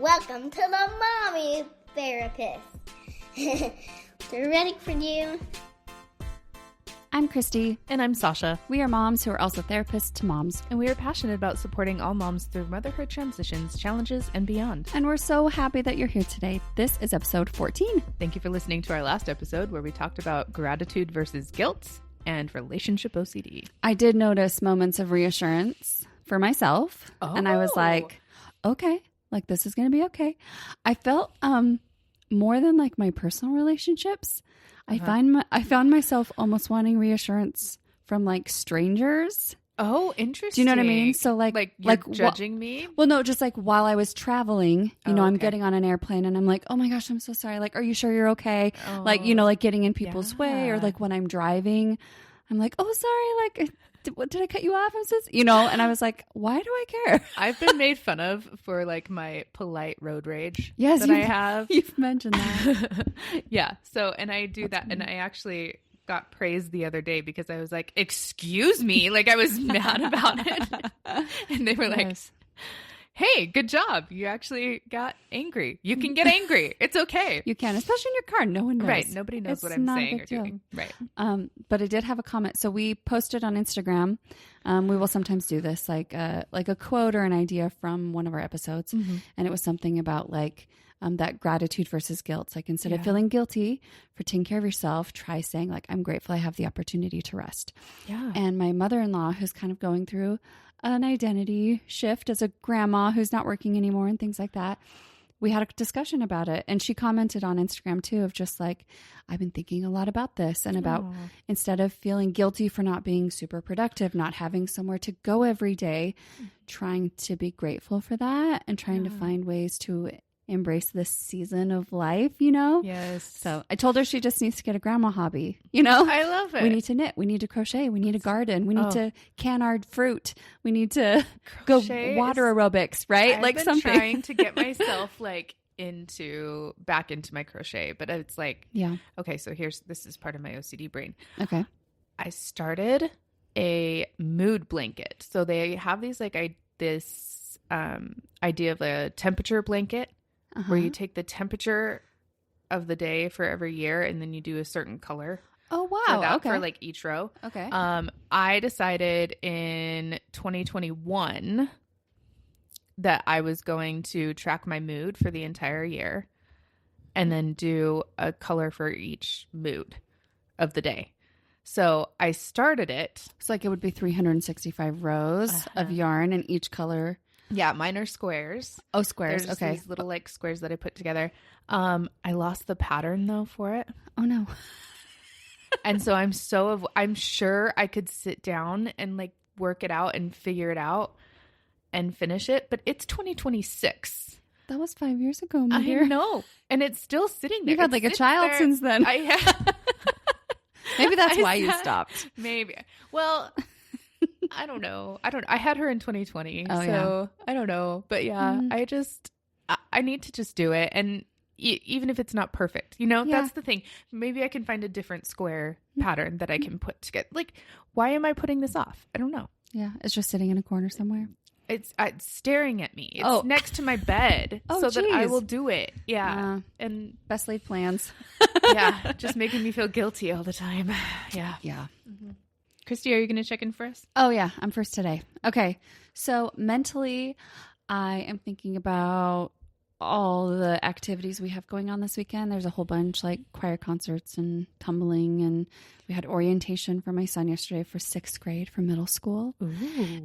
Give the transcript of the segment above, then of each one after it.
Welcome to the Mommy Therapist. They're ready for you. I'm Kristi. And I'm Sasha. We are moms who are also therapists to moms. And we are passionate about supporting all moms through motherhood transitions, challenges, and beyond. And we're so happy that you're here today. This is episode 14. Thank you for listening to our last episode where we talked about gratitude versus guilt and relationship OCD. I did notice moments of reassurance for myself. Oh. And I was like, okay, like this is going to be okay. I felt more than like my personal relationships. I found myself almost wanting reassurance from like strangers. Oh, interesting. Do you know what I mean? So like judging me? Well, no, just like while I was traveling, I'm getting on an airplane and I'm like, oh my gosh, I'm so sorry. Like, are you sure you're okay? Oh, like, like getting in people's way, or like when I'm driving, I'm like, oh, sorry. Like, did I cut you off? And I was like, why do I care? I've been made fun of for like my polite road rage. Yes, that I have. You've mentioned that. Yeah. So, and I do that. And I actually got praised the other day because I was like, excuse me. Like I was mad about it. And they were like, hey, good job. You actually got angry. You can get angry. It's okay. You can, especially in your car. No one knows. Right. Nobody knows what I'm saying or doing. Right. But I did have a comment. So we posted on Instagram. We will sometimes do this, like a quote or an idea from one of our episodes. Mm-hmm. And it was something about like that gratitude versus guilt. Like instead of feeling guilty for taking care of yourself, try saying like, I'm grateful I have the opportunity to rest. Yeah. And my mother-in-law, who's kind of going through an identity shift as a grandma who's not working anymore and things like that, we had a discussion about it. And she commented on Instagram too, of just like, I've been thinking a lot about this and about instead of feeling guilty for not being super productive, not having somewhere to go every day, trying to be grateful for that and trying to find ways to embrace this season of life, Yes. So I told her she just needs to get a grandma hobby, I love it. We need to knit. We need to crochet. We need a garden. We need to can our fruit. We need to go water aerobics, right? I've like been something. trying to get myself like back into my crochet, but it's like, okay, so this is part of my OCD brain. Okay. I started a mood blanket. So they have these this idea of a temperature blanket where you take the temperature of the day for every year and then you do a certain color. Oh, wow. For like each row. Okay. I decided in 2021 that I was going to track my mood for the entire year and then do a color for each mood of the day. So I started it. So like it would be 365 rows of yarn and each color. Yeah, mine are squares. Oh, squares. There's okay. These little like squares that I put together. I lost the pattern though for it. Oh no. And so I'm sure I could sit down and like work it out and figure it out and finish it, but it's 2026. That was 5 years ago, my I dear. know. And it's still sitting there. You've had like a child since then. I have. Maybe that's why you stopped. Maybe. Well, I don't know. I had her in 2020. Oh, so I don't know. But yeah, I need to just do it. And even if it's not perfect, that's the thing. Maybe I can find a different square pattern that I can put together. Like, why am I putting this off? I don't know. Yeah. It's just sitting in a corner somewhere. It's staring at me. It's next to my bed that I will do it. Yeah. And best laid plans. Yeah. Just making me feel guilty all the time. Yeah. Yeah. Mm-hmm. Kristi, are you going to check in for us? Oh, yeah. I'm first today. Okay. So mentally, I am thinking about all the activities we have going on this weekend. There's a whole bunch, like choir concerts and tumbling, and we had orientation for my son yesterday for 6th grade for middle school. Ooh.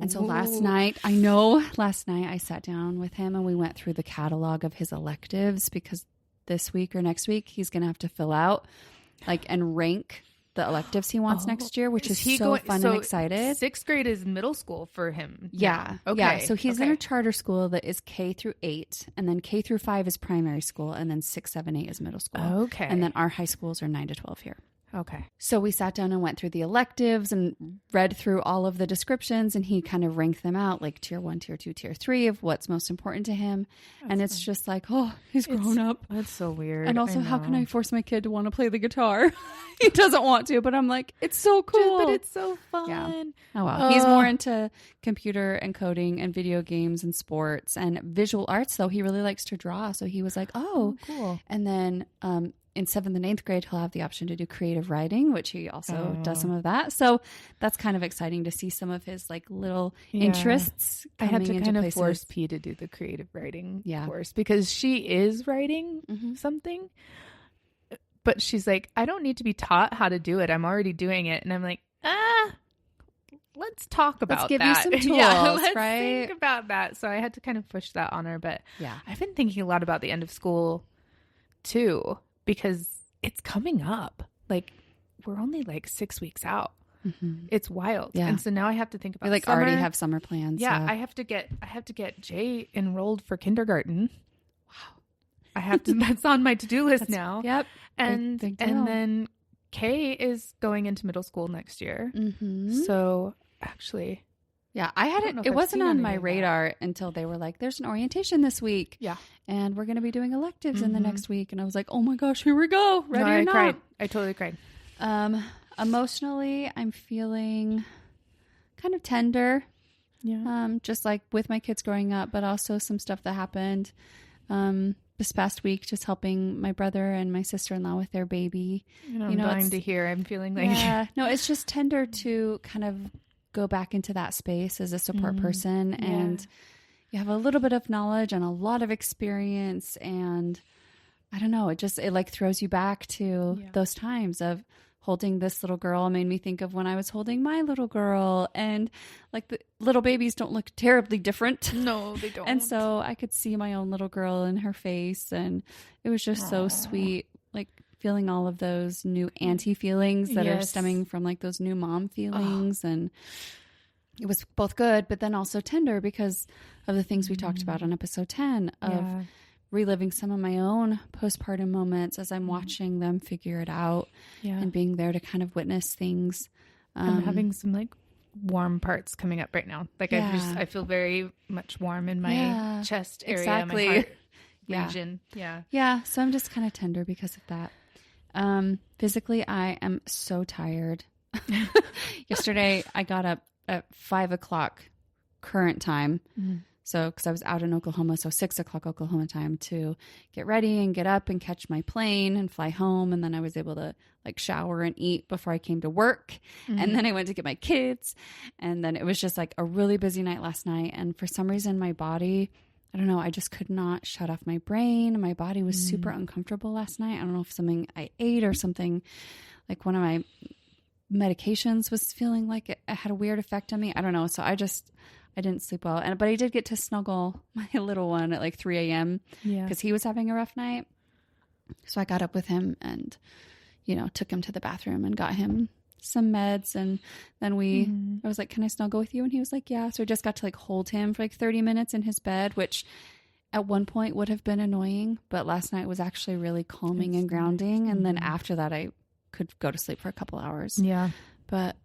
And so last night I sat down with him and we went through the catalog of his electives, because this week or next week he's going to have to fill out and rank the electives he wants next year, which is so fun and excited. 6th grade is middle school for him. Yeah. Okay. Yeah. So he's in a charter school that is K through 8, and then K through 5 is primary school, and then 6, 7, 8 is middle school. Okay. And then our high schools are 9 to 12 here. Okay. So we sat down and went through the electives and read through all of the descriptions, and he kind of ranked them out like tier 1, tier 2, tier 3 of what's most important to him. And it's just like, oh, he's grown up. That's so weird. And also, how can I force my kid to want to play the guitar? He doesn't want to, but I'm like, it's so cool. But it's so fun. Yeah. Oh, wow. He's more into computer and coding and video games and sports and visual arts, though. He really likes to draw. So he was like, oh, cool. And then in 7th and 8th grade, he'll have the option to do creative writing, which he also does some of that. So that's kind of exciting to see some of his like little interests. I had to into kind of places. force P to do the creative writing Yeah. course because she is writing something, but she's like, I don't need to be taught how to do it. I'm already doing it. And I'm like, let's talk about Let's give that. you some tools, let's right? think about that. So I had to kind of push that on her. But Yeah. I've been thinking a lot about the end of school too, because it's coming up. Like we're only like 6 weeks out. It's wild. Yeah. And so now I have to think about We like summer. already have summer plans. Yeah, so. I have to get Jay enrolled for kindergarten. Wow. I have to that's on my to-do list now. Yep. And Big deal. and then Kay is going into middle school next year. So actually, Yeah, I don't know hadn't. if It I've wasn't seen on any my of that. radar until they were like, "There's an orientation this week." Yeah. and we're going to be doing electives in the next week. And I was like, "Oh my gosh, here we go! Ready or I not?" cried. I totally cried. Emotionally, I'm feeling kind of tender. Yeah. Just like with my kids growing up, but also some stuff that happened this past week, just helping my brother and my sister-in-law with their baby. I'm dying to hear. I'm feeling like Yeah, no, it's just tender to kind of go back into that space as a support person, and you have a little bit of knowledge and a lot of experience, and I don't know, it like throws you back to those times of holding this little girl. Made me think of when I was holding my little girl, and like the little babies don't look terribly different. No, they don't. And so I could see my own little girl in her face, and it was just so sweet, like feeling all of those new auntie feelings that are stemming from like those new mom feelings. And it was both good, but then also tender because of the things we talked about on episode 10 of reliving some of my own postpartum moments as I'm watching them figure it out and being there to kind of witness things. I'm having some like warm parts coming up right now. Like I feel very much warm in my chest area, my heart region. Yeah. So I'm just kind of tender because of that. Physically, I am so tired. Yesterday, I got up at 5 o'clock current time. So, because I was out in Oklahoma, so 6 o'clock Oklahoma time to get ready and get up and catch my plane and fly home. And then I was able to like shower and eat before I came to work. And then I went to get my kids. And then it was just like a really busy night last night. And for some reason, my body, I don't know, I just could not shut off my brain. My body was super uncomfortable last night. I don't know if something I ate or something, like one of my medications was feeling like it had a weird effect on me. I don't know. So I didn't sleep well. But I did get to snuggle my little one at like 3 a.m. because he was having a rough night. So I got up with him and, took him to the bathroom and got him some meds. And then I was like, can I snuggle with you? And he was like, yeah. So I just got to like hold him for like 30 minutes in his bed, which at one point would have been annoying. But last night was actually really calming and grounding. And then after that, I could go to sleep for a couple hours. Yeah. But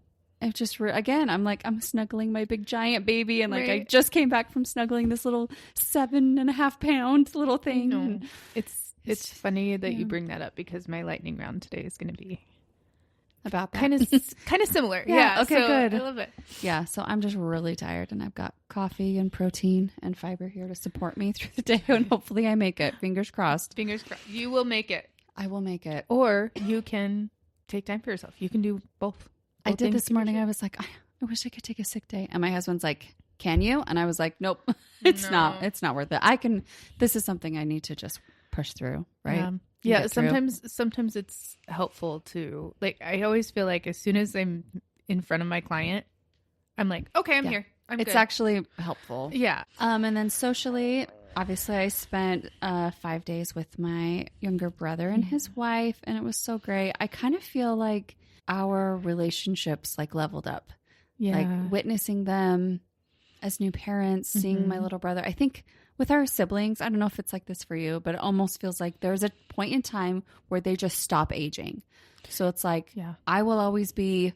it just, again, I'm snuggling my big giant baby. And like, I just came back from snuggling this little 7.5 pound little thing. No. It's funny that you bring that up because my lightning round today is going to be about that. Kind of similar. Yeah. Okay, so good. I love it. Yeah. So I'm just really tired and I've got coffee and protein and fiber here to support me through the day. And hopefully I make it. Fingers crossed. Fingers crossed. You will make it. I will make it. Or you can take time for yourself. You can do both. I did this morning. I was like, I wish I could take a sick day. And my husband's like, can you? And I was like, nope, it's not worth it. This is something I need to just push through. Right. Yeah. Sometimes it's helpful to like, I always feel like as soon as I'm in front of my client, I'm like, okay, I'm here. It's good. actually helpful. Yeah. And then socially, obviously I spent 5 days with my younger brother and his wife, and it was so great. I kind of feel like our relationships like leveled up. Yeah. Like witnessing them as new parents, seeing my little brother. I think with our siblings, I don't know if it's like this for you, but it almost feels like there's a point in time where they just stop aging. So it's like, I will always be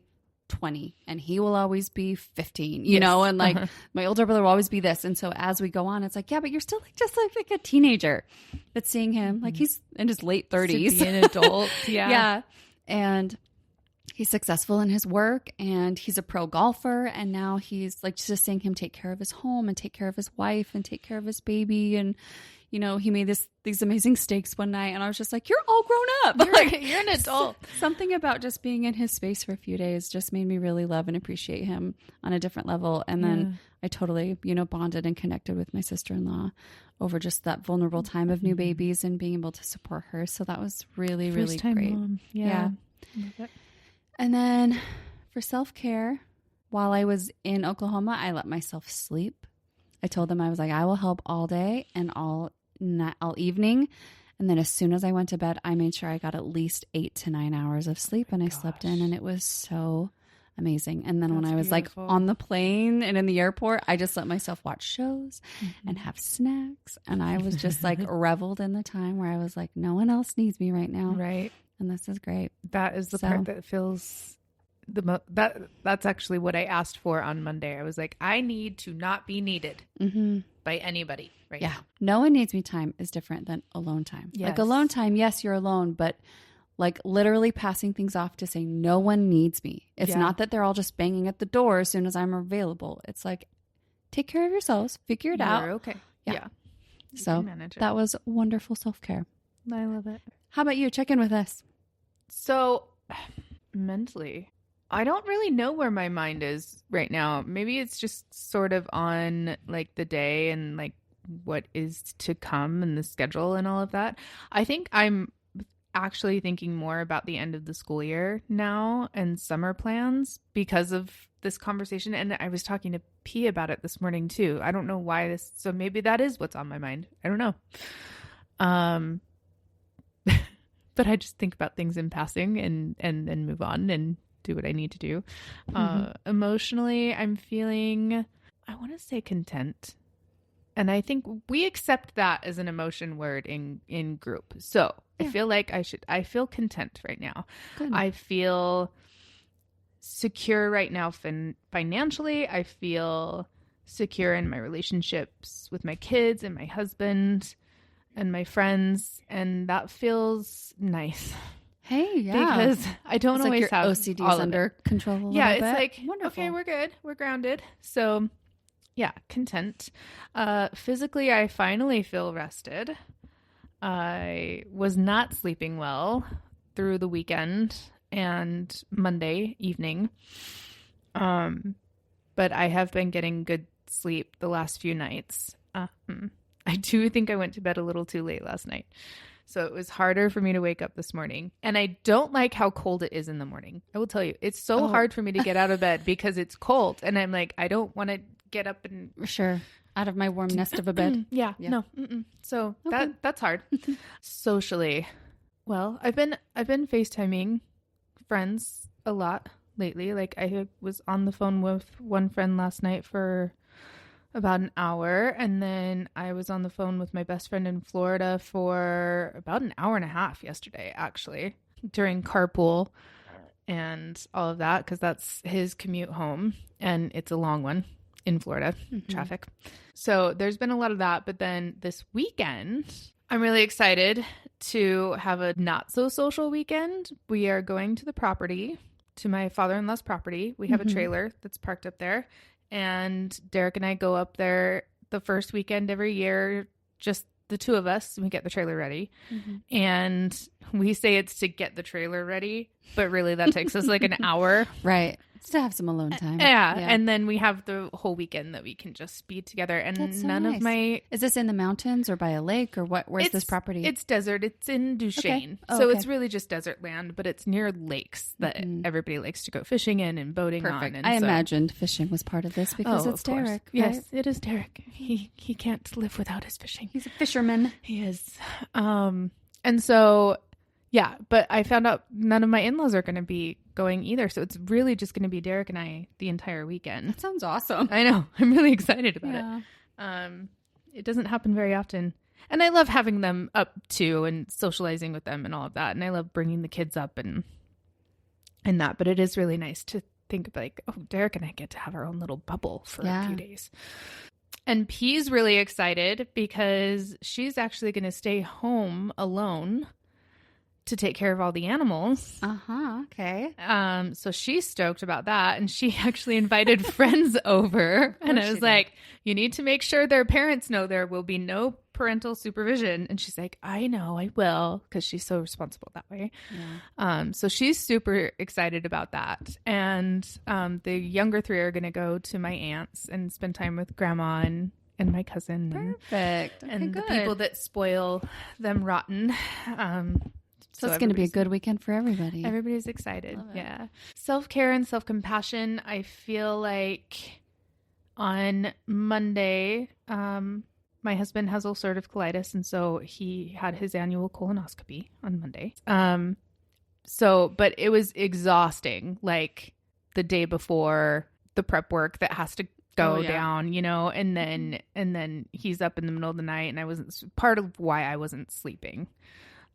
20 and he will always be 15, you know, and like my older brother will always be this. And so as we go on, it's like, yeah, but you're still like just like a teenager. But seeing him, like he's in his late 30s. To be an adult. Yeah. And he's successful in his work and he's a pro golfer. And now he's like just seeing him take care of his home and take care of his wife and take care of his baby. And, you know, he made these amazing steaks one night and I was just like, you're all grown up. You're an adult. Something about just being in his space for a few days just made me really love and appreciate him on a different level. And then I totally, you know, bonded and connected with my sister-in-law over just that vulnerable time of new babies and being able to support her. So that was really, really great. Mom. Yeah. Love it. And then for self-care, while I was in Oklahoma, I let myself sleep. I told them I was like, I will help all day and all evening. And then as soon as I went to bed, I made sure I got at least 8 to 9 hours of sleep and I slept in and it was so amazing. And then when I was like on the plane and in the airport, I just let myself watch shows and have snacks. And I was just like reveled in the time where I was like, no one else needs me right now. Right. And this is great. That is the part that feels that's actually what I asked for on Monday. I was like, I need to not be needed by anybody right now. No one needs me time is different than alone time. Yes. Like alone time, yes, you're alone, but like literally passing things off to say no one needs me. It's not that they're all just banging at the door as soon as I'm available. It's like, take care of yourselves, figure it out. You're okay. Yeah. So that was wonderful self-care. I love it. How about you? Check in with us. So mentally, I don't really know where my mind is right now. Maybe it's just sort of on like the day and like what is to come and the schedule and all of that. I think I'm actually thinking more about the end of the school year now and summer plans because of this conversation. And I was talking to P about it this morning too. I don't know why so maybe that is what's on my mind. I don't know. But I just think about things in passing and then move on and do what I need to do. Emotionally, I'm feeling, I want to say content. And I think we accept that as an emotion word in group. So I feel like I feel content right now. Good. I feel secure right now financially. I feel secure in my relationships with my kids and my husband and my friends, and that feels nice. Hey, because I don't always like your have OCD all under control. A yeah, little it's bit. like Wonderful. Okay, we're good, we're grounded. So, yeah, content. Physically, I finally feel rested. I was not sleeping well through the weekend and Monday evening, but I have been getting good sleep the last few nights. I do think I went to bed a little too late last night. So it was harder for me to wake up this morning. And I don't like how cold it is in the morning. I will tell you, it's so hard for me to get out of bed because it's cold. And I'm like, I don't want to get up and... Sure. Out of my warm nest of a bed. Yeah. No. So that's hard. Socially. Well, I've been FaceTiming friends a lot lately. Like I was on the phone with one friend last night for about an hour, and then I was on the phone with my best friend in Florida for about an hour and a half yesterday, actually, during carpool and all of that, because that's his commute home, and it's a long one in Florida, traffic. So there's been a lot of that, but then this weekend, I'm really excited to have a not so social weekend. We are going to the property, to my father-in-law's property. We have a trailer that's parked up there. And Derek and I go up there the first weekend every year, just the two of us. We get the trailer ready. And we say it's to get the trailer ready, but really that takes us like an hour. Right. Just to have some alone time. Yeah. And then we have the whole weekend that we can just be together. And That's so none nice. of my... Is this in the mountains or by a lake or what? Where's this property? It's desert. It's in Duchesne. Okay. So it's really just desert land, but it's near lakes that everybody likes to go fishing in and boating on. Perfect. And I imagined fishing was part of this because it's of course. Derek. Yes, Right? it is Derek. He can't live without his fishing. He's a fisherman. He is. And so, yeah, but I found out none of my in-laws are going to be going either. So it's really just going to be Derek and I the entire weekend. That sounds awesome. I know. I'm really excited about it. It doesn't happen very often. And I love having them up too and socializing with them and all of that. And I love bringing the kids up and that. But it is really nice to think of like, oh, Derek and I get to have our own little bubble for a few days. And P's really excited because she's actually going to stay home alone to take care of all the animals. Okay. So she's stoked about that. And she actually invited friends over. And I was like, you need to make sure their parents know there will be no parental supervision. And she's like, I know, I will. Because she's so responsible that way. Yeah. So she's super excited about that. And the younger three are going to go to my aunt's and spend time with grandma and my cousin. Perfect. And the people that spoil them rotten. So it's going to be a good weekend for everybody. Everybody's excited. Yeah. Self-care and self-compassion. I feel like on Monday, my husband has ulcerative colitis. And so he had his annual colonoscopy on Monday. But it was exhausting. Like the day before the prep work that has to go down, and then he's up in the middle of the night and I wasn't part of why I wasn't sleeping.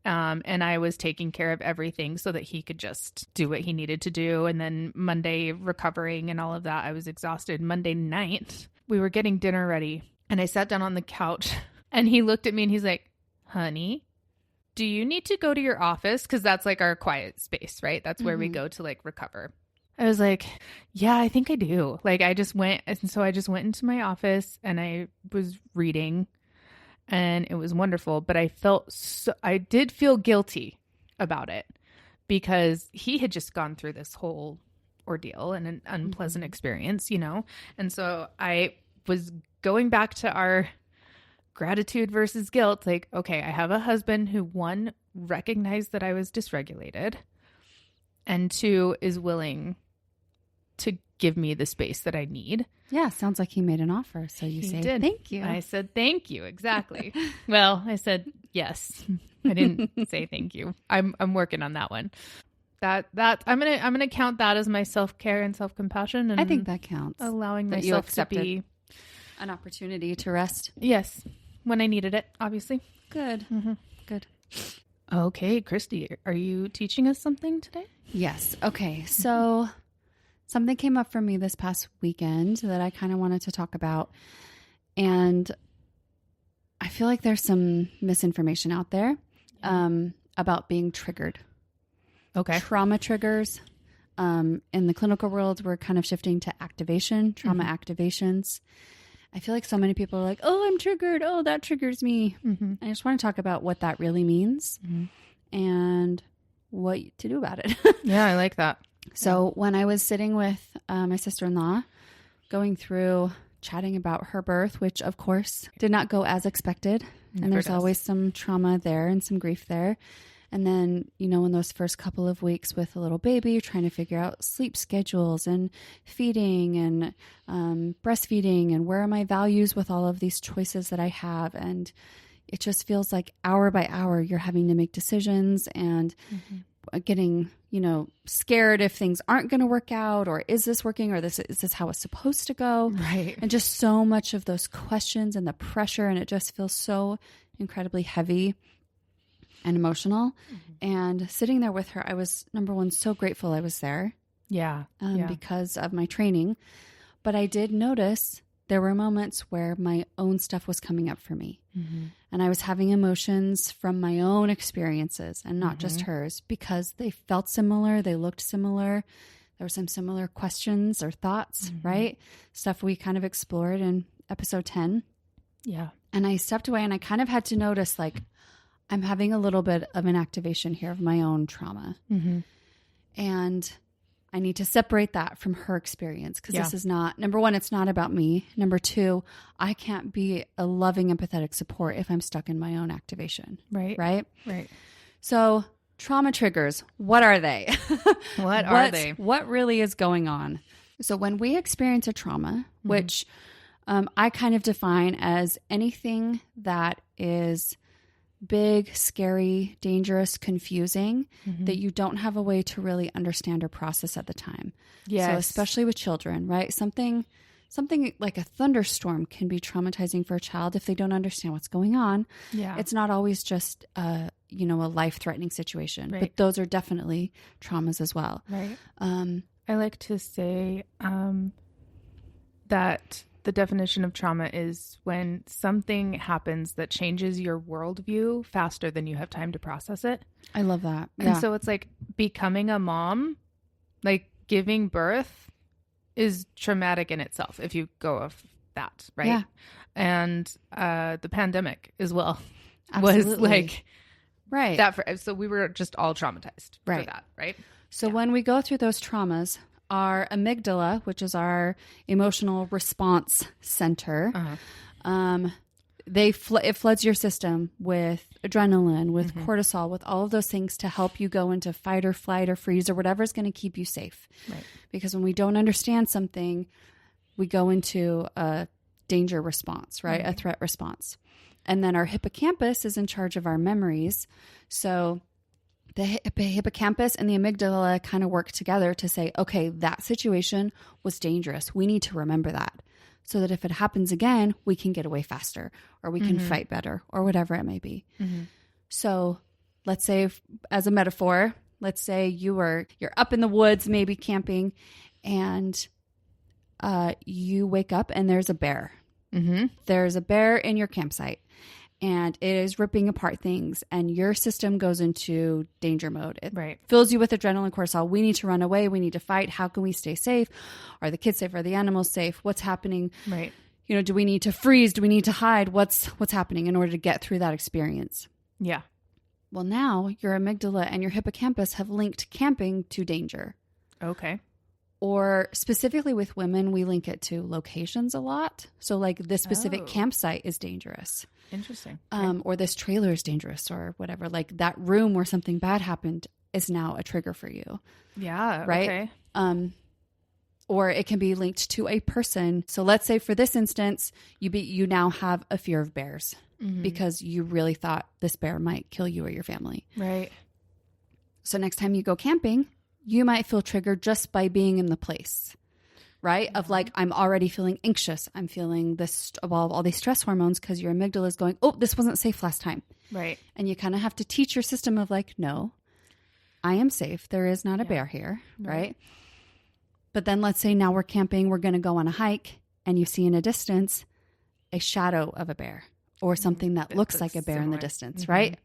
And I was taking care of everything so that he could just do what he needed to do. And then Monday recovering and all of that, I was exhausted. Monday night, we were getting dinner ready and I sat down on the couch and he looked at me and he's like, honey, do you need to go to your office? Because that's like our quiet space, right? That's where we go to like recover. I was like, yeah, I think I do. Like I just went into my office and I was reading. And it was wonderful, but I did feel guilty about it because he had just gone through this whole ordeal and an unpleasant experience, And so I was going back to our gratitude versus guilt. Like, okay, I have a husband who, one, recognized that I was dysregulated, and two, is willing to give me the space that I need. Yeah, sounds like he made an offer. So you say thank you. I said thank you. Exactly. Well, I said yes. I didn't say thank you. I'm working on that one. That I'm gonna count that as my self-care and self-compassion. And I think that counts. Allowing that myself you to be an opportunity to rest. Yes, when I needed it, obviously. Good. Good. Okay, Kristi, are you teaching us something today? Yes. Okay. So something came up for me this past weekend that I kind of wanted to talk about. And I feel like there's some misinformation out there about being triggered. Okay. Trauma triggers. In the clinical world, we're kind of shifting to activation, trauma activations. I feel like so many people are like, oh, I'm triggered. Oh, that triggers me. I just want to talk about what that really means and what to do about it. Yeah, I like that. So when I was sitting with my sister-in-law, going through chatting about her birth, which of course did not go as expected. And there's always some trauma there and some grief there. And then, in those first couple of weeks with a little baby, you're trying to figure out sleep schedules and feeding and breastfeeding and where are my values with all of these choices that I have. And it just feels like hour by hour, you're having to make decisions and getting, scared if things aren't going to work out, or is this working, or is this how it's supposed to go? Right. And just so much of those questions and the pressure, and it just feels so incredibly heavy and emotional. And sitting there with her, I was, number one, so grateful I was there. Yeah. Because of my training. But I did notice there were moments where my own stuff was coming up for me. And I was having emotions from my own experiences and not just hers, because they felt similar. They looked similar. There were some similar questions or thoughts, right? Stuff we kind of explored in episode 10. Yeah. And I stepped away and I kind of had to notice, like, I'm having a little bit of an activation here of my own trauma. And I need to separate that from her experience, because this is not, number one, it's not about me. Number two, I can't be a loving, empathetic support if I'm stuck in my own activation. Right. So trauma triggers, what are they? What are they? What really is going on? So when we experience a trauma, which I kind of define as anything that is big, scary, dangerous, confusing that you don't have a way to really understand or process at the time. Yes. So especially with children, right? Something like a thunderstorm can be traumatizing for a child if they don't understand what's going on. Yeah. It's not always just a life-threatening situation, Right. but those are definitely traumas as well. Right. I like to say that the definition of trauma is when something happens that changes your worldview faster than you have time to process it. I love that. And so it's like becoming a mom, like giving birth is traumatic in itself if you go off that, right? Yeah. And the pandemic as well Absolutely. was like right. that. So we were just all traumatized for Right. that, right? So when we go through those traumas, our amygdala, which is our emotional response center, it floods your system with adrenaline, with cortisol, with all of those things to help you go into fight or flight or freeze or whatever is going to keep you safe. Right. Because when we don't understand something, we go into a danger response, right? A threat response. And then our hippocampus is in charge of our memories. So the hippocampus and the amygdala kind of work together to say, okay, that situation was dangerous. We need to remember that so that if it happens again, we can get away faster or we can fight better or whatever it may be. So let's say, as a metaphor, let's say you're up in the woods, maybe camping, and you wake up and there's a bear. There's a bear in your campsite. And it is ripping apart things, and your system goes into danger mode. It fills you with adrenaline, cortisol. We need to run away. We need to fight. How can we stay safe? Are the kids safe? Are the animals safe? What's happening? Right. Do we need to freeze? Do we need to hide? What's happening in order to get through that experience? Yeah. Well, now your amygdala and your hippocampus have linked camping to danger. Okay. Or specifically with women, we link it to locations a lot. So like this specific campsite is dangerous. Interesting. Or this trailer is dangerous or whatever. Like that room where something bad happened is now a trigger for you. Yeah. Right. Okay. Or it can be linked to a person. So let's say for this instance, you now have a fear of bears because you really thought this bear might kill you or your family. Right. So next time you go camping, you might feel triggered just by being in the place, right? Of like, I'm already feeling anxious. I'm feeling all these stress hormones because your amygdala is going, oh, this wasn't safe last time. Right. And you kind of have to teach your system of like, no, I am safe. There is not a bear here, right? But then let's say now we're camping, we're going to go on a hike, and you see in a distance a shadow of a bear or something that looks like a bear in the distance, right?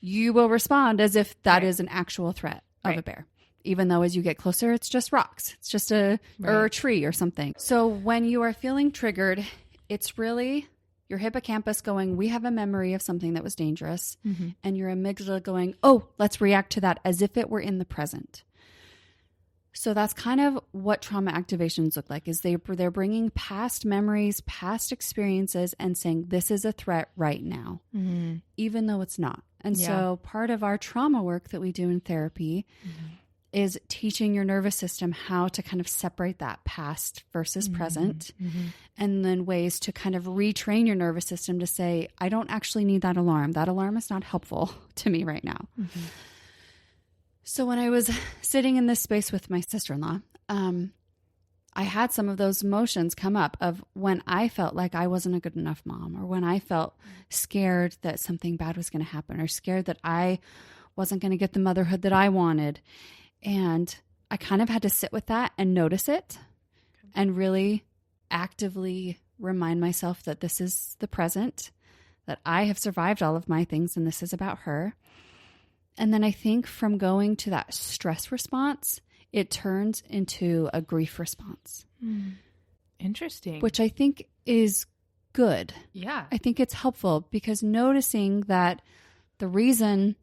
You will respond as if that is an actual threat of a bear. Even though as you get closer, it's just rocks. It's just or a tree or something. So when you are feeling triggered, it's really your hippocampus going, we have a memory of something that was dangerous. And your amygdala going, oh, let's react to that as if it were in the present. So that's kind of what trauma activations look like, is they're bringing past memories, past experiences and saying, this is a threat right now, even though it's not. And so part of our trauma work that we do in therapy is teaching your nervous system how to kind of separate that past versus present, and then ways to kind of retrain your nervous system to say, I don't actually need that alarm. That alarm is not helpful to me right now. So when I was sitting in this space with my sister-in-law, I had some of those emotions come up of when I felt like I wasn't a good enough mom, or when I felt scared that something bad was going to happen, or scared that I wasn't going to get the motherhood that I wanted. And I kind of had to sit with that and notice it and really actively remind myself that this is the present, that I have survived all of my things and this is about her. And then I think from going to that stress response, it turns into a grief response. Interesting. Which I think is good. Yeah. I think it's helpful because noticing that the reason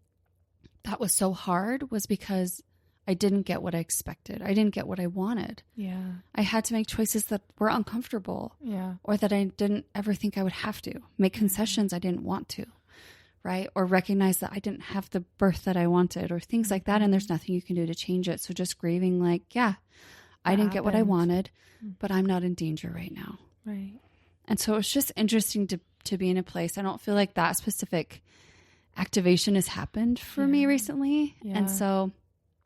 that was so hard was because I didn't get what I expected. I didn't get what I wanted. Yeah. I had to make choices that were uncomfortable. Yeah. Or that I didn't ever think I would have to. Make concessions I didn't want to. Right? Or recognize that I didn't have the birth that I wanted or things like that. And there's nothing you can do to change it. So just grieving like, yeah, I didn't get what I wanted, but I'm not in danger right now. Right. And so it's just interesting to be in a place. I don't feel like that specific activation has happened for me recently. Yeah. And so,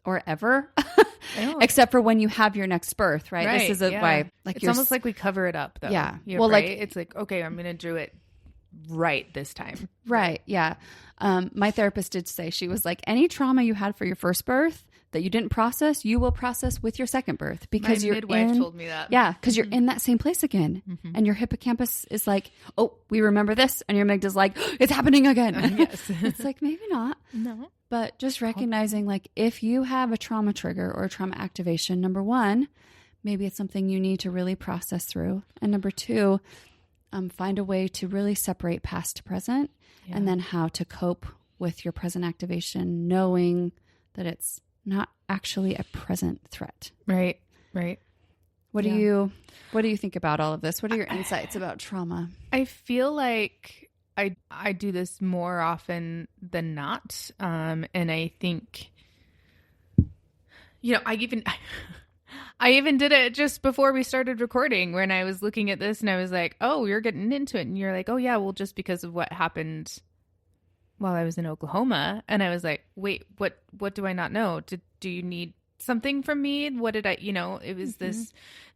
or ever, know. except for when you have your next birth, right? Right, This is why, like, it's almost like we cover it up, though. Yeah. Well, like, it's like, okay, I'm going to do it right this time. Right. Yeah. My therapist did say, she was like, any trauma you had for your first birth that you didn't process, you will process with your second birth, because My you're midwife told me that. Yeah, because you're in that same place again, and your hippocampus is like, oh, we remember this, and your amygdala's like, it's happening again. Yes. It's like, maybe not. No. But just recognizing, like, if you have a trauma trigger or a trauma activation, number one, maybe it's something you need to really process through, and number two, find a way to really separate past to present, and then how to cope with your present activation, knowing that it's not actually a present threat. Right. What do you think about all of this? What are your insights about trauma? I feel like I do this more often than not. And I think, I even did it just before we started recording, when I was looking at this and I was like, oh, you're getting into it. And you're like, oh yeah, well, just because of what happened while I was in Oklahoma. And I was like, wait, what do I not know? Do you need something from me? What did I, it was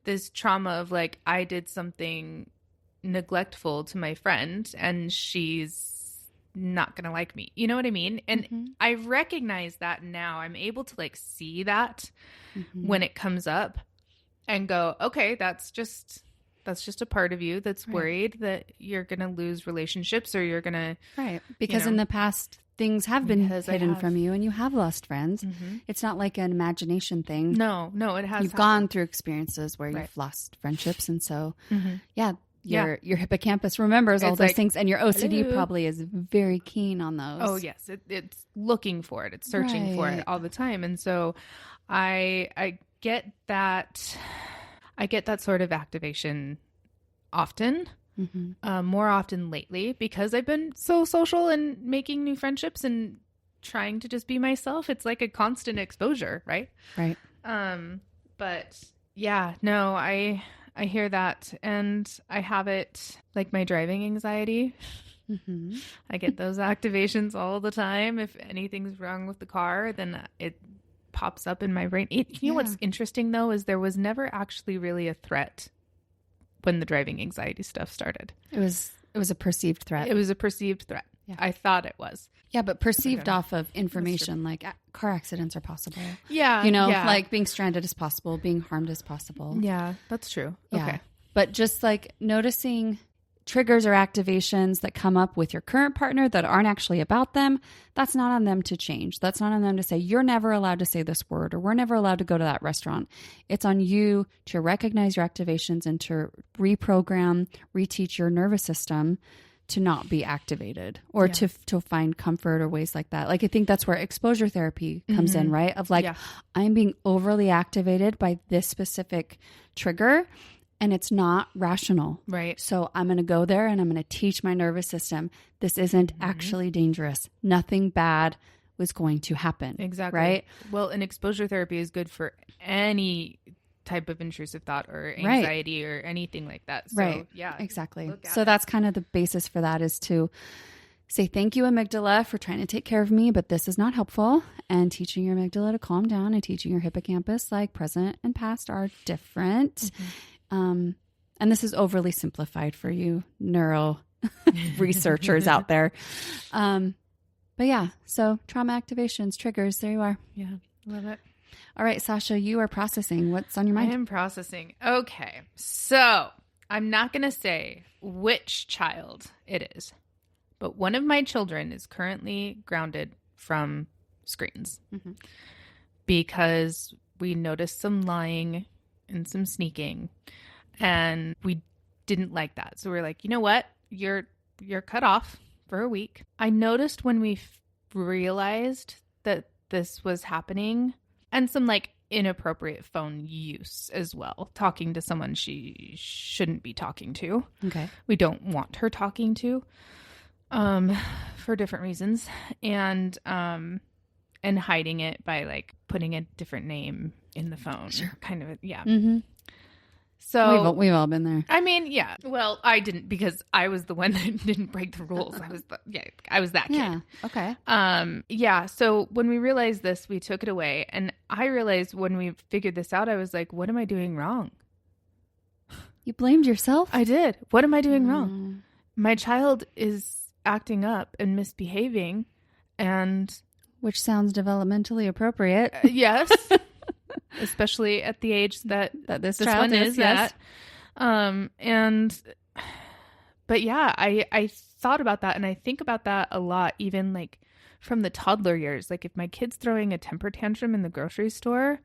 this trauma of like, I did something neglectful to my friend and she's not going to like me. You know what I mean? And I recognize that now. I'm able to like see that when it comes up and go, okay, that's just a part of you that's worried that you're going to lose relationships, or you're going to... Right. Because in the past, things have been hidden from you and you have lost friends. It's not like an imagination thing. No, it has. You've gone through experiences where you've lost friendships. And so, your hippocampus remembers all those things, and your OCD probably is very keen on those. Oh, yes. It's looking for it. It's searching for it all the time. And so I get that... I get that sort of activation often, more often lately, because I've been so social and making new friendships and trying to just be myself. It's like a constant exposure, right? Right. But yeah, no, I hear that, and I have it like my driving anxiety. I get those activations all the time. If anything's wrong with the car, then it pops up in my brain. You know what's interesting though is there was never actually really a threat when the driving anxiety stuff started. It was a perceived threat. It was a perceived threat. Yeah. I thought it was. Yeah, but perceived off of information, like car accidents are possible. Yeah. Like being stranded is possible, being harmed is possible. Yeah, that's true. Yeah. Okay. But just like noticing triggers or activations that come up with your current partner that aren't actually about them, that's not on them to change. That's not on them to say, you're never allowed to say this word, or we're never allowed to go to that restaurant. It's on you to recognize your activations and to reprogram, reteach your nervous system to not be activated, or to find comfort or ways like that. Like, I think that's where exposure therapy comes in, right? Of like, I'm being overly activated by this specific trigger, and it's not rational. Right. So I'm going to go there and I'm going to teach my nervous system, this isn't actually dangerous. Nothing bad was going to happen. Exactly. Right. Well, and exposure therapy is good for any type of intrusive thought or anxiety or anything like that. So, right. Yeah. Exactly. So that's kind of the basis for that, is to say, thank you, amygdala, for trying to take care of me, but this is not helpful. And teaching your amygdala to calm down, and teaching your hippocampus like present and past are different. And this is overly simplified for you neuro researchers out there. But yeah, so trauma activations, triggers, there you are. Yeah, love it. All right, Sasha, you are processing. What's on your mind? I am processing. Okay, so I'm not going to say which child it is, but one of my children is currently grounded from screens because we noticed some lying and some sneaking, and we didn't like that. So we're like, you know what? You're cut off for a week. I noticed when we realized that this was happening, and some like inappropriate phone use as well, talking to someone she shouldn't be talking to. Okay. We don't want her talking to, for different reasons, and hiding it by like putting a different name in the phone. Sure. Kind of, yeah. So We've all been there. I mean, yeah. Well, I didn't because I was the one that didn't break the rules. I was that kid. Yeah. Okay. Yeah. So when we realized this, we took it away. And I realized when we figured this out, I was like, what am I doing wrong? You blamed yourself? I did. What am I doing wrong? My child is acting up and misbehaving. And which sounds developmentally appropriate. Yes. Especially at the age that this one is yes. But yeah, I thought about that, and I think about that a lot, even like from the toddler years. Like if my kid's throwing a temper tantrum in the grocery store,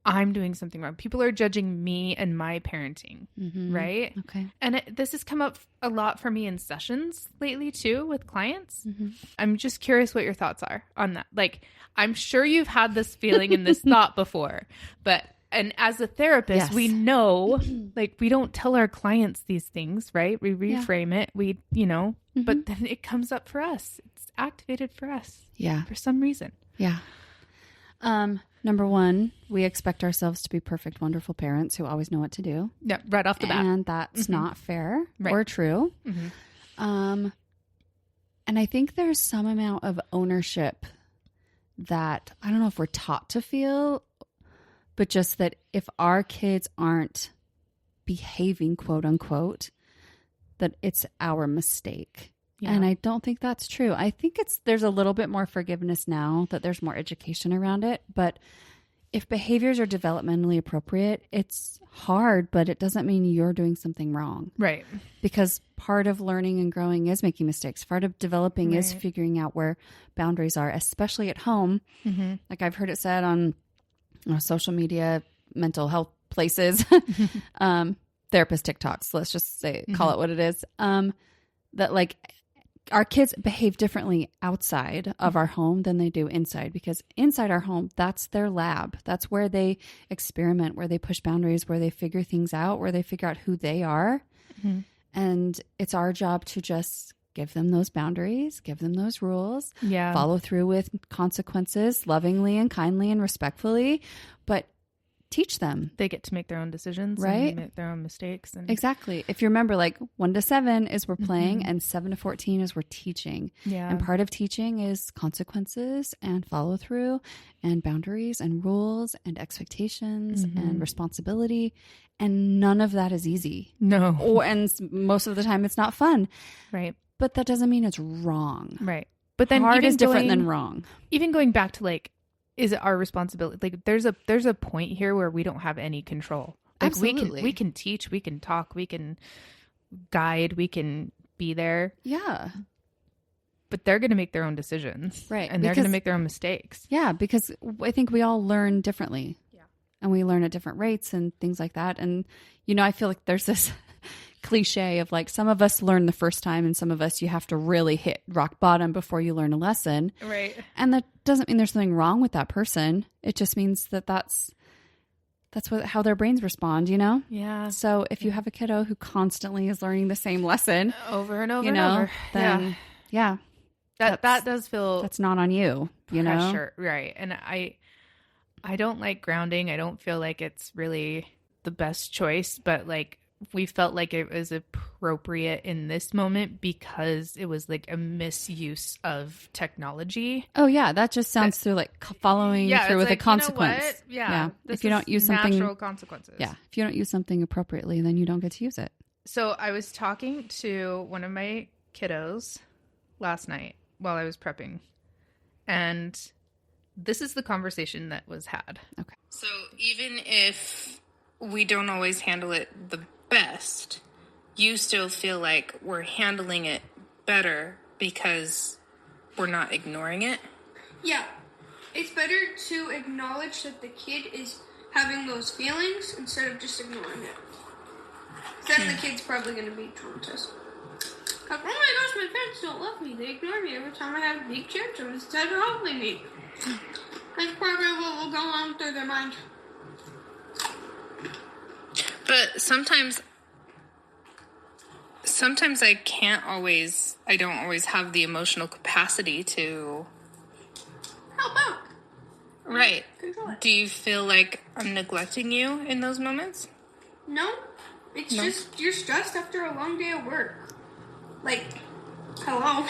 I'm doing something wrong. People are judging me and my parenting, right? Okay. And this has come up a lot for me in sessions lately too with clients. I'm just curious what your thoughts are on that. Like, I'm sure you've had this feeling and this thought before, and as a therapist, we know, like, we don't tell our clients these things, right? We reframe it. We, but then it comes up for us. It's activated for us. Yeah. For some reason. Yeah. Number one, we expect ourselves to be perfect, wonderful parents who always know what to do. Yeah, right off the bat. And that's not fair or true. And I think there's some amount of ownership that I don't know if we're taught to feel, but just that if our kids aren't behaving, quote unquote, that it's our mistake. Yeah. And I don't think that's true. I think there's a little bit more forgiveness now that there's more education around it. But if behaviors are developmentally appropriate, it's hard, but it doesn't mean you're doing something wrong. Right. Because part of learning and growing is making mistakes. Part of developing is figuring out where boundaries are, especially at home. Like I've heard it said on social media, mental health places, therapist TikToks, let's just say, call it what it is. That like our kids behave differently outside of our home than they do inside, because inside our home, that's their lab. That's where they experiment, where they push boundaries, where they figure things out, where they figure out who they are. And it's our job to just give them those boundaries, give them those rules, follow through with consequences lovingly and kindly and respectfully, but teach them. They get to make their own decisions, right? And make their own mistakes. And exactly. If you remember, like 1 to 7 is we're playing and 7 to 14 is we're teaching. Yeah. And part of teaching is consequences and follow through and boundaries and rules and expectations and responsibility. And none of that is easy. No. And most of the time it's not fun. Right. But that doesn't mean it's wrong. Right. But then hard even is different than wrong. Even going back to like, is it our responsibility? Like there's a point here where we don't have any control. Like Absolutely. we can teach, we can talk, we can guide, we can be there. Yeah. But they're going to make their own decisions. Right. And they're going to make their own mistakes. Yeah, because I think we all learn differently. Yeah. And we learn at different rates and things like that. And, I feel like there's this cliche of like some of us learn the first time and some of us you have to really hit rock bottom before you learn a lesson. Right. And that doesn't mean there's something wrong with that person. It just means that that's how their brains respond, Yeah. So if you have a kiddo who constantly is learning the same lesson over and over and over, then yeah. That does feel that's not on you, pressure. Right. And I don't like grounding. I don't feel like it's really the best choice, but like we felt like it was appropriate in this moment because it was like a misuse of technology. Oh yeah, that just sounds through like following through with a consequence. Yeah. If you don't use something, natural consequences. Yeah. If you don't use something appropriately, then you don't get to use it. So I was talking to one of my kiddos last night while I was prepping, and this is the conversation that was had. Okay. So even if we don't always handle it the best, you still feel like we're handling it better because we're not ignoring it? Yeah. It's better to acknowledge that the kid is having those feelings instead of just ignoring it. Then the kid's probably going to be traumatized. Like, oh my gosh, my parents don't love me. They ignore me every time I have big tantrums instead of helping me. That's probably what will go on through their mind. But sometimes I don't always have the emotional capacity to help out. Right. Control it. Do you feel like I'm neglecting you in those moments? No, it's just you're stressed after a long day of work. Like, hello.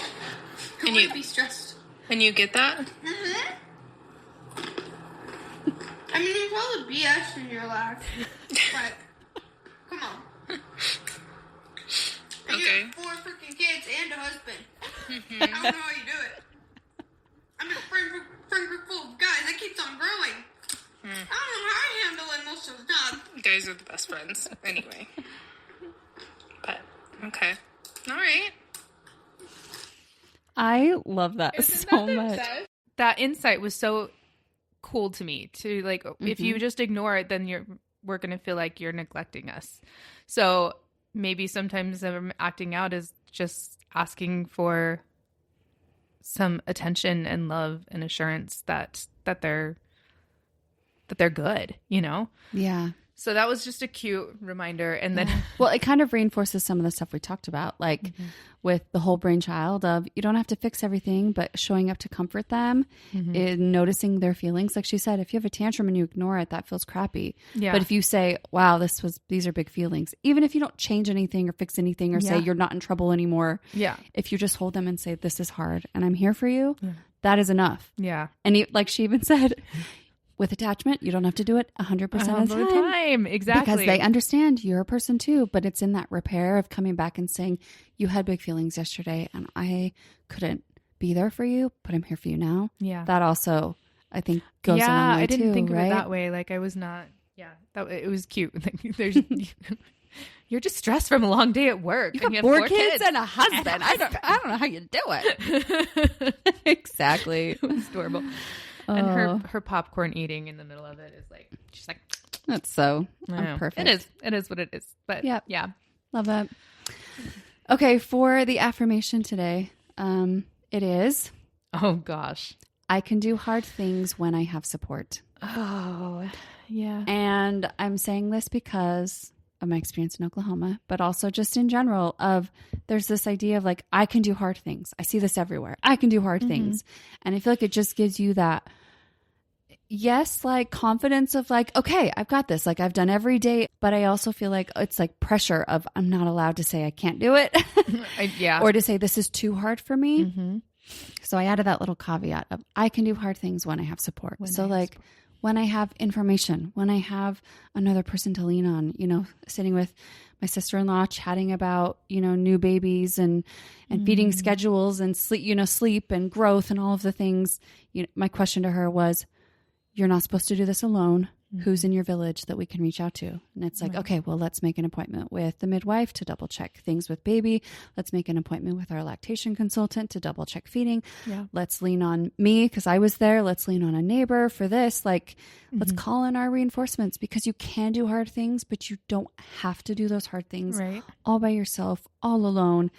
Who And would you- be stressed? And you get that? Mm-hmm. I mean, there's all the BS in your life, but come on. And you Okay. have 4 freaking kids and a husband. I don't know how you do it. I'm in a friend group full of guys. That keeps on growing. I don't know how I handle it most of the time. You guys are the best friends. Anyway. But, okay. All right. I love that so much. That insight was so cool to me. To like, if you just ignore it, then we're gonna feel like you're neglecting us. So maybe sometimes acting out is just asking for some attention and love and assurance that they're good, you know? Yeah. So that was just a cute reminder. And then Well, it kind of reinforces some of the stuff we talked about, like with the whole brain child of you don't have to fix everything, but showing up to comfort them, in noticing their feelings. Like she said, if you have a tantrum and you ignore it, that feels crappy. Yeah. But if you say, wow, these are big feelings, even if you don't change anything or fix anything or say Yeah. you're not in trouble anymore. Yeah. If you just hold them and say, this is hard and I'm here for you, that is enough. Yeah. And like she even said, with attachment, you don't have to do it 100% of the time. Exactly. Because they understand you're a person too, but it's in that repair of coming back and saying, you had big feelings yesterday and I couldn't be there for you, but I'm here for you now. Yeah. That also, I think, goes a long way I didn't too, think of right? it that way. Like I was not, it was cute. Like, there's, you're just stressed from a long day at work. You and got have 4 4 kids and a husband. I don't know how you do it. Exactly. It was adorable. And her popcorn eating in the middle of it is like, she's like, That's so I know. perfect. It is what it is. But Yep. yeah. Love it. Okay, for the affirmation today, it is, Oh gosh. I can do hard things when I have support. Oh yeah. And I'm saying this because of my experience in Oklahoma, but also just in general of there's this idea of like, I can do hard things. I see this everywhere. I can do hard things. And I feel like it just gives you that, yes, like confidence of like, okay, I've got this. Like I've done every day, but I also feel like it's like pressure of I'm not allowed to say I can't do it Yeah. or to say this is too hard for me. Mhm. So I added that little caveat of I can do hard things when I have support. When I have information, when I have another person to lean on, you know, sitting with my sister-in-law, chatting about, you know, new babies and feeding schedules and sleep and growth and all of the things. You know, my question to her was, you're not supposed to do this alone. Who's in your village that we can reach out to? And it's like, okay, well, let's make an appointment with the midwife to double check things with baby. Let's make an appointment with our lactation consultant to double check feeding. Yeah. Let's lean on me because I was there. Let's lean on a neighbor for this. Like, let's call in our reinforcements because you can do hard things, but you don't have to do those hard things Right. all by yourself, all alone.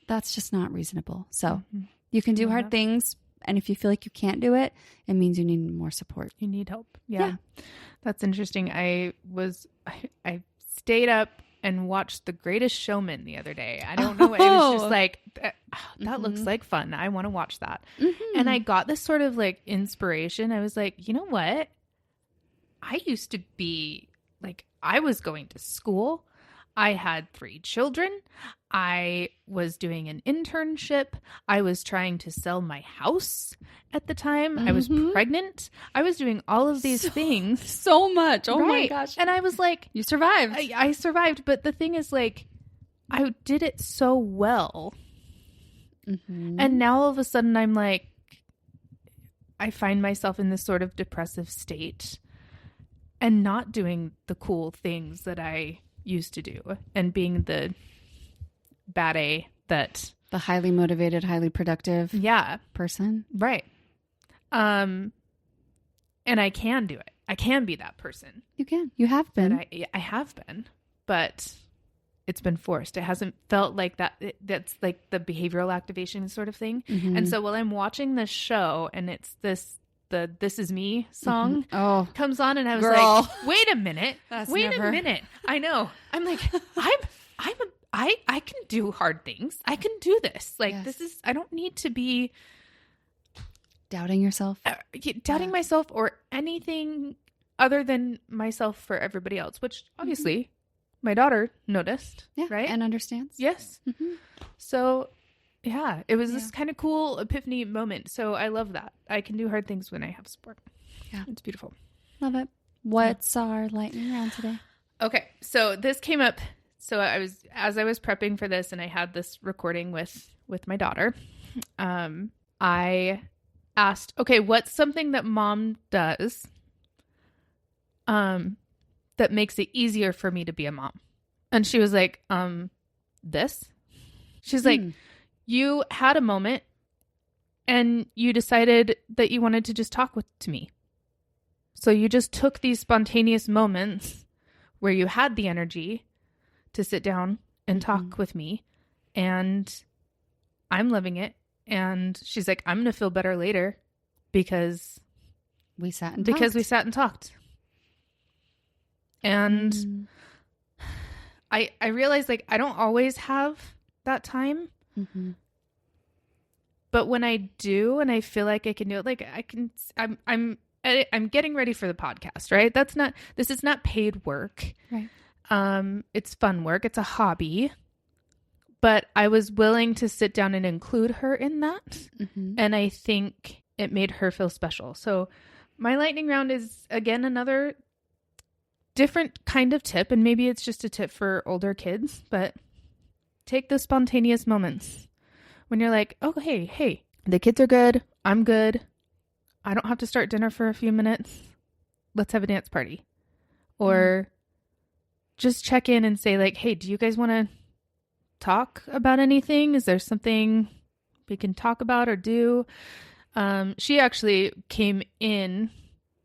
That's just not reasonable. So you can do hard things. And if you feel like you can't do it, it means you need more support. You need help. Yeah. That's interesting. I stayed up and watched The Greatest Showman the other day. I don't know. It was just like, that looks like fun. I want to watch that. And I got this sort of like inspiration. I was like, you know what? I used to be like, I was going to school. I had 3 children. I was doing an internship. I was trying to sell my house at the time. I was pregnant. I was doing all of these things. So much. Oh my Right. gosh. And I was like, You survived. I survived. But the thing is, like, I did it so well. And now all of a sudden I'm like, I find myself in this sort of depressive state and not doing the cool things that I used to do and being the bad A that The highly motivated, highly productive person. right. And I can do it. I can be that person. You can. You have been. And I have been, but it's been forced. It hasn't felt like that. That's like the behavioral activation sort of thing. And so while I'm watching this show and it's the This Is Me song Oh, comes on and I was Girl. like, wait a minute. Wait a minute. I know. I'm like, I can do hard things. I can do this. Like Yes. I don't need to be doubting yourself. doubting myself or anything other than myself for everybody else, which obviously my daughter noticed. Yeah. Right. And understands. Yes. Mm-hmm. So yeah, it was Yeah. this kind of cool epiphany moment. So I love that. I can do hard things when I have support. Yeah. It's beautiful. Love it. What's our lightning round today? Okay. So this came up. So as I was prepping for this and I had this recording with my daughter, I asked, okay, what's something that mom does that makes it easier for me to be a mom? And she was like, this. She's like, you had a moment and you decided that you wanted to just talk to me. So you just took these spontaneous moments where you had the energy to sit down and talk with me, and I'm loving it. And she's like, I'm going to feel better later because we sat and talked. And I realized, like, I don't always have that time. Mm-hmm. But when I do, and I feel like I can do it, like I'm getting ready for the podcast, right? This is not paid work. Right. It's fun work. It's a hobby. But I was willing to sit down and include her in that. Mm-hmm. And I think it made her feel special. So my lightning round is, again, another different kind of tip. And maybe it's just a tip for older kids, but take the spontaneous moments when you're like, oh, hey, the kids are good. I'm good. I don't have to start dinner for a few minutes. Let's have a dance party. Or just check in and say, like, hey, do you guys want to talk about anything? Is there something we can talk about or do? She actually came in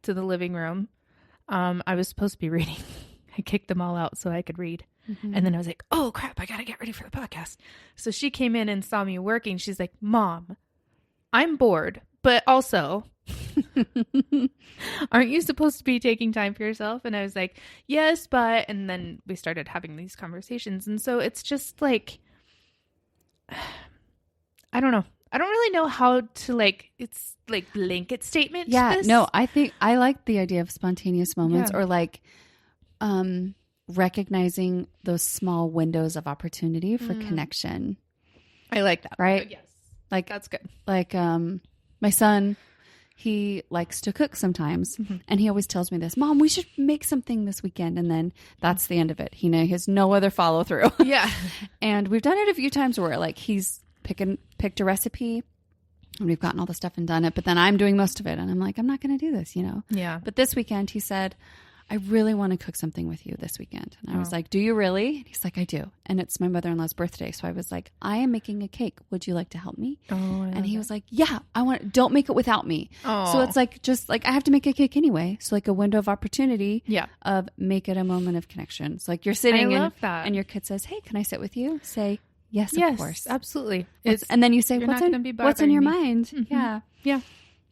to the living room. I was supposed to be reading. I kicked them all out so I could read. Mm-hmm. And then I was like, oh, crap, I got to get ready for the podcast. So she came in and saw me working. She's like, Mom, I'm bored, but also... aren't you supposed to be taking time for yourself? And I was like, yes, but, and then we started having these conversations. And so it's just like, I don't know. I don't really know how to it's like blanket statement. Yeah, no, I think I like the idea of spontaneous moments or like recognizing those small windows of opportunity for connection. I like that. Right? Yes. Like, that's good. Like my son, he likes to cook sometimes, and he always tells me this, Mom, we should make something this weekend. And then that's the end of it. He has no other follow through. Yeah. And we've done it a few times where like he's picked a recipe and we've gotten all the stuff and done it, but then I'm doing most of it. And I'm like, I'm not going to do this, Yeah. But this weekend he said, I really want to cook something with you this weekend. And I was like, do you really? And he's like, I do. And it's my mother-in-law's birthday. So I was like, I am making a cake. Would you like to help me? And he was like, yeah, don't make it without me. So it's like, just like, I have to make a cake anyway. So like a window of opportunity of make it a moment of connection. So like you're sitting and your kid says, hey, can I sit with you? Say, yes, of course. Absolutely. And then you say, what's in your mind? Mm-hmm. Yeah. Yeah.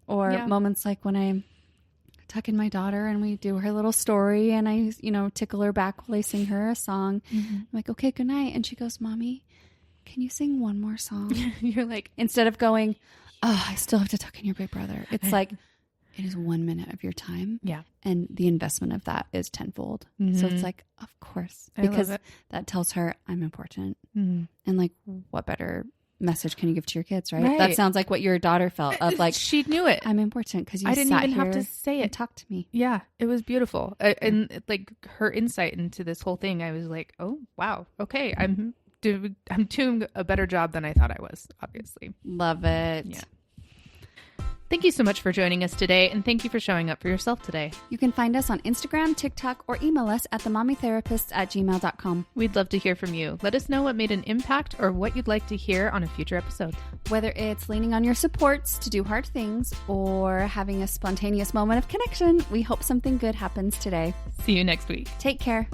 Or moments like when I'm tucking my daughter and we do her little story and I, tickle her back while I sing her a song. I'm like, okay, good night. And she goes, Mommy, can you sing one more song? You're like, instead of going, oh, I still have to tuck in your big brother. It's like, it is 1 minute of your time. Yeah. And the investment of that is tenfold. So it's like, of course, because that tells her I'm important. And like, what better message can you give to your kids, right? That sounds like what your daughter felt of like, she knew it. I'm important because you I didn't sat even here have to say it. and talk to me. Yeah, it was beautiful. And like her insight into this whole thing, I was like, oh, wow. Okay. I'm doing a better job than I thought I was, obviously. Love it. Yeah. Thank you so much for joining us today, and thank you for showing up for yourself today. You can find us on Instagram, TikTok, or email us at themommytherapists@gmail.com. We'd love to hear from you. Let us know what made an impact or what you'd like to hear on a future episode. Whether it's leaning on your supports to do hard things or having a spontaneous moment of connection, we hope something good happens today. See you next week. Take care.